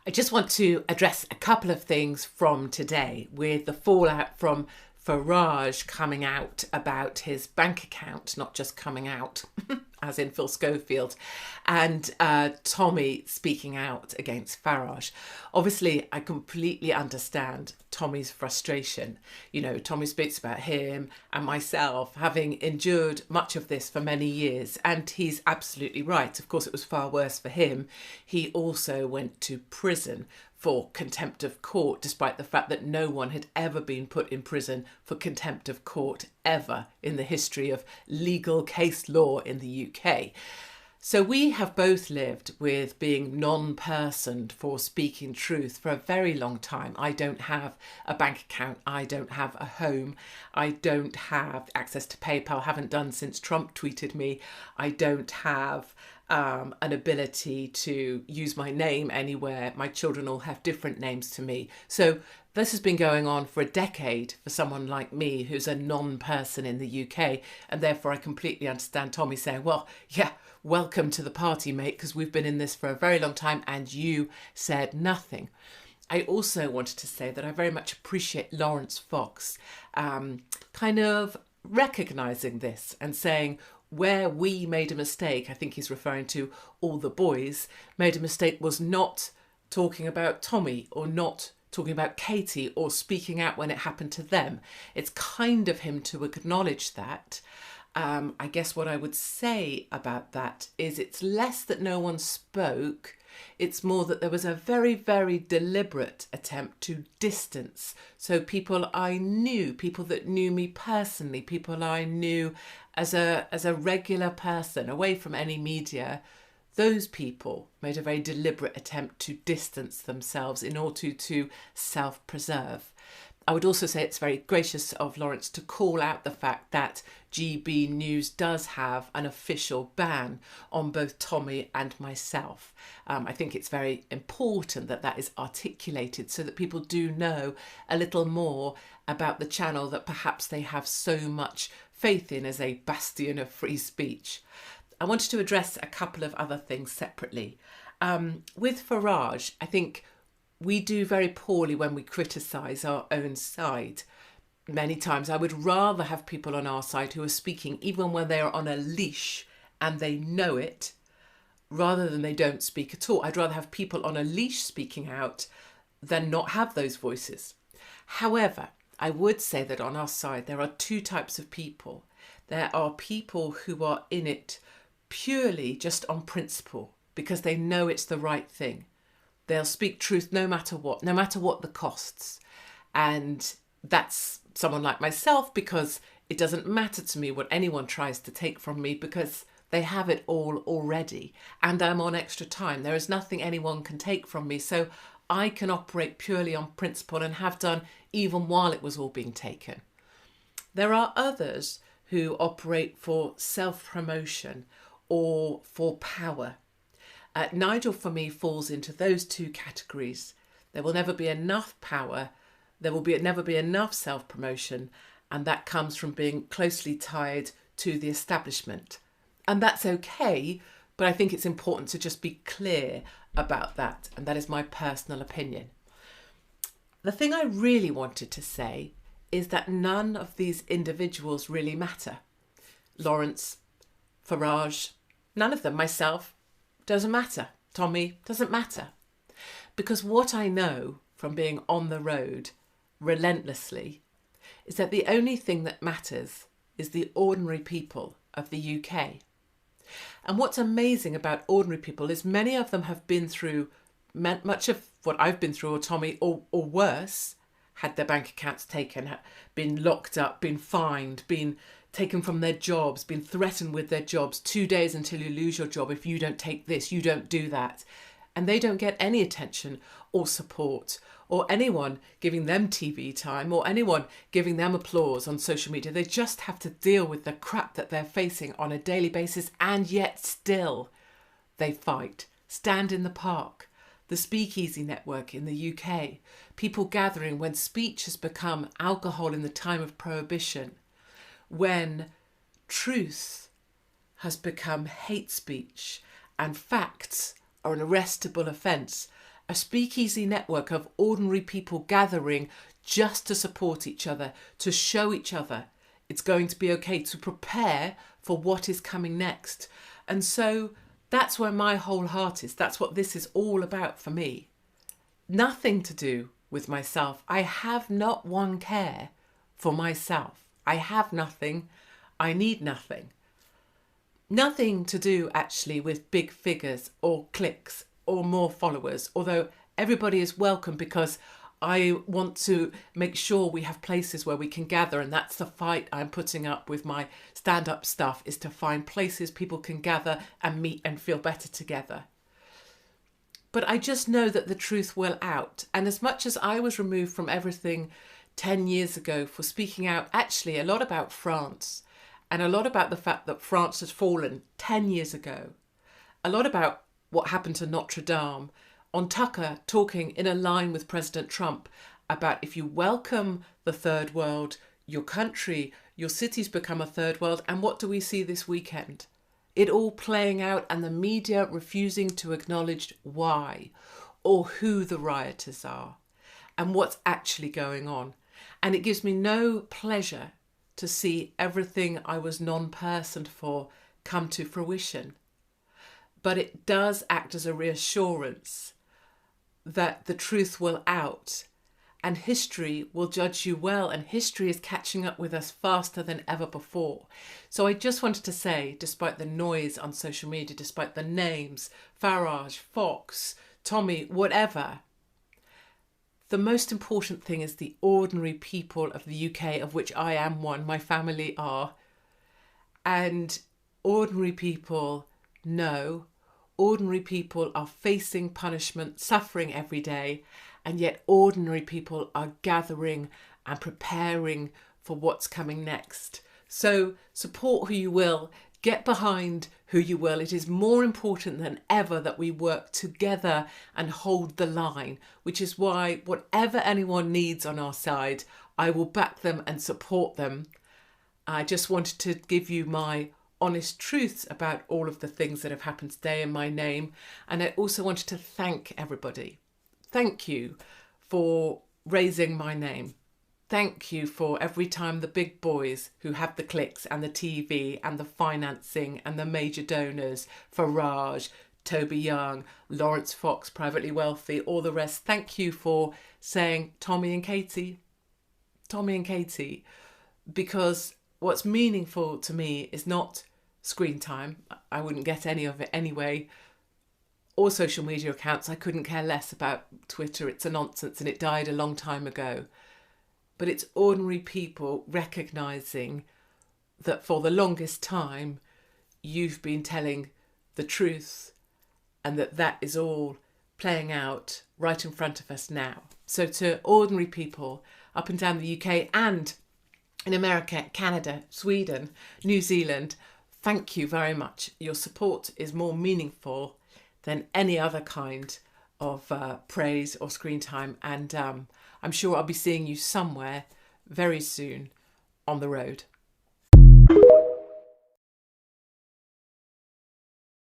I just want to address a couple of things from today with the fallout from Farage coming out about his bank account, not just coming out, as in Phil Schofield, and Tommy speaking out against Farage. Obviously, I completely understand Tommy's frustration. You know, Tommy speaks about him and myself having endured much of this for many years, and he's absolutely right. Of course, it was far worse for him. He also went to prison for contempt of court, despite the fact that no one had ever been put in prison for contempt of court ever in the history of legal case law in the UK. So we have both lived with being non-personed for speaking truth for a very long time. I don't have a bank account. I don't have a home. I don't have access to PayPal. Haven't done since Trump tweeted me. I don't have an ability to use my name anywhere. My children all have different names to me. So this has been going on for a decade for someone like me who's a non-person in the UK. And therefore I completely understand Tommy saying, well, yeah, welcome to the party, mate, because we've been in this for a very long time and you said nothing. I also wanted to say that I very much appreciate Lawrence Fox kind of recognising this and saying, where we made a mistake, I think he's referring to all the boys, made a mistake was not talking about Tommy or not talking about Katie or speaking out when it happened to them. It's kind of him to acknowledge that. I guess what I would say about that is it's less that no one spoke. It's more that there was a very, very deliberate attempt to distance. So people I knew, people that knew me personally, people I knew as a regular person away from any media, those people made a very deliberate attempt to distance themselves in order to self-preserve. I would also say it's very gracious of Lawrence to call out the fact that GB News does have an official ban on both Tommy and myself. I think it's very important that that is articulated so that people do know a little more about the channel that perhaps they have so much faith in as a bastion of free speech. I wanted to address a couple of other things separately. With Farage, I think we do very poorly when we criticise our own side. Many times I would rather have people on our side who are speaking even when they are on a leash and they know it, rather than they don't speak at all. I'd rather have people on a leash speaking out than not have those voices. However, I would say that on our side there are two types of people. There are people who are in it purely just on principle because they know it's the right thing. They'll speak truth no matter what the costs. And that's someone like myself because it doesn't matter to me what anyone tries to take from me because they have it all already. And I'm on extra time. There is nothing anyone can take from me. So I can operate purely on principle and have done even while it was all being taken. There are others who operate for self-promotion or for power. Nigel, for me, falls into those two categories. There will never be enough power. There will never be enough self-promotion. And that comes from being closely tied to the establishment. And that's okay, but I think it's important to just be clear about that. And that is my personal opinion. The thing I really wanted to say is that none of these individuals really matter. Lawrence, Farage, none of them, myself, doesn't matter. Tommy, doesn't matter. Because what I know from being on the road relentlessly is that the only thing that matters is the ordinary people of the UK. And what's amazing about ordinary people is many of them have been through much of what I've been through, or Tommy, or worse, had their bank accounts taken, been locked up, been fined, been taken from their jobs, been threatened with their jobs, 2 days until you lose your job. If you don't take this, you don't do that. And they don't get any attention or support or anyone giving them TV time or anyone giving them applause on social media. They just have to deal with the crap that they're facing on a daily basis, and yet still they fight. Stand in the Park, the Speakeasy Network in the UK, people gathering when speech has become alcohol in the time of prohibition, when truth has become hate speech and facts are an arrestable offence, a speakeasy network of ordinary people gathering just to support each other, to show each other it's going to be okay, to prepare for what is coming next. And so that's where my whole heart is. That's what this is all about for me. Nothing to do with myself. I have not one care for myself. I have nothing. I need nothing. Nothing to do actually with big figures or clicks or more followers, although everybody is welcome, because I want to make sure we have places where we can gather, and that's the fight I'm putting up with my stand-up stuff, is to find places people can gather and meet and feel better together. But I just know that the truth will out. And as much as I was removed from everything 10 years ago for speaking out actually a lot about France, and a lot about the fact that France has fallen 10 years ago, a lot about what happened to Notre Dame, on Tucker talking in a line with President Trump about if you welcome the third world, your country, your cities become a third world. And what do we see this weekend? It all playing out, and the media refusing to acknowledge why or who the rioters are and what's actually going on. And it gives me no pleasure to see everything I was non-personed for come to fruition. But it does act as a reassurance that the truth will out, and history will judge you well, and history is catching up with us faster than ever before. So I just wanted to say, despite the noise on social media, despite the names, Farage, Fox, Tommy, whatever, the most important thing is the ordinary people of the UK, of which I am one, my family are. And ordinary people know, ordinary people are facing punishment, suffering every day, and yet ordinary people are gathering and preparing for what's coming next. So support who you will, get behind who you will. It is more important than ever that we work together and hold the line, which is why whatever anyone needs on our side, I will back them and support them. I just wanted to give you my honest truths about all of the things that have happened today in my name. And I also wanted to thank everybody. Thank you for raising my name. Thank you for every time the big boys who have the clicks and the TV and the financing and the major donors, Farage, Toby Young, Lawrence Fox, Privately Wealthy, all the rest. Thank you for saying Tommy and Katie, because what's meaningful to me is not screen time. I wouldn't get any of it anyway. Or social media accounts. I couldn't care less about Twitter. It's a nonsense and it died a long time ago. But it's ordinary people recognising that for the longest time you've been telling the truth, and that is all playing out right in front of us now. So to ordinary people up and down the UK and in America, Canada, Sweden, New Zealand, thank you very much. Your support is more meaningful than any other kind of praise or screen time. And I'm sure I'll be seeing you somewhere very soon on the road.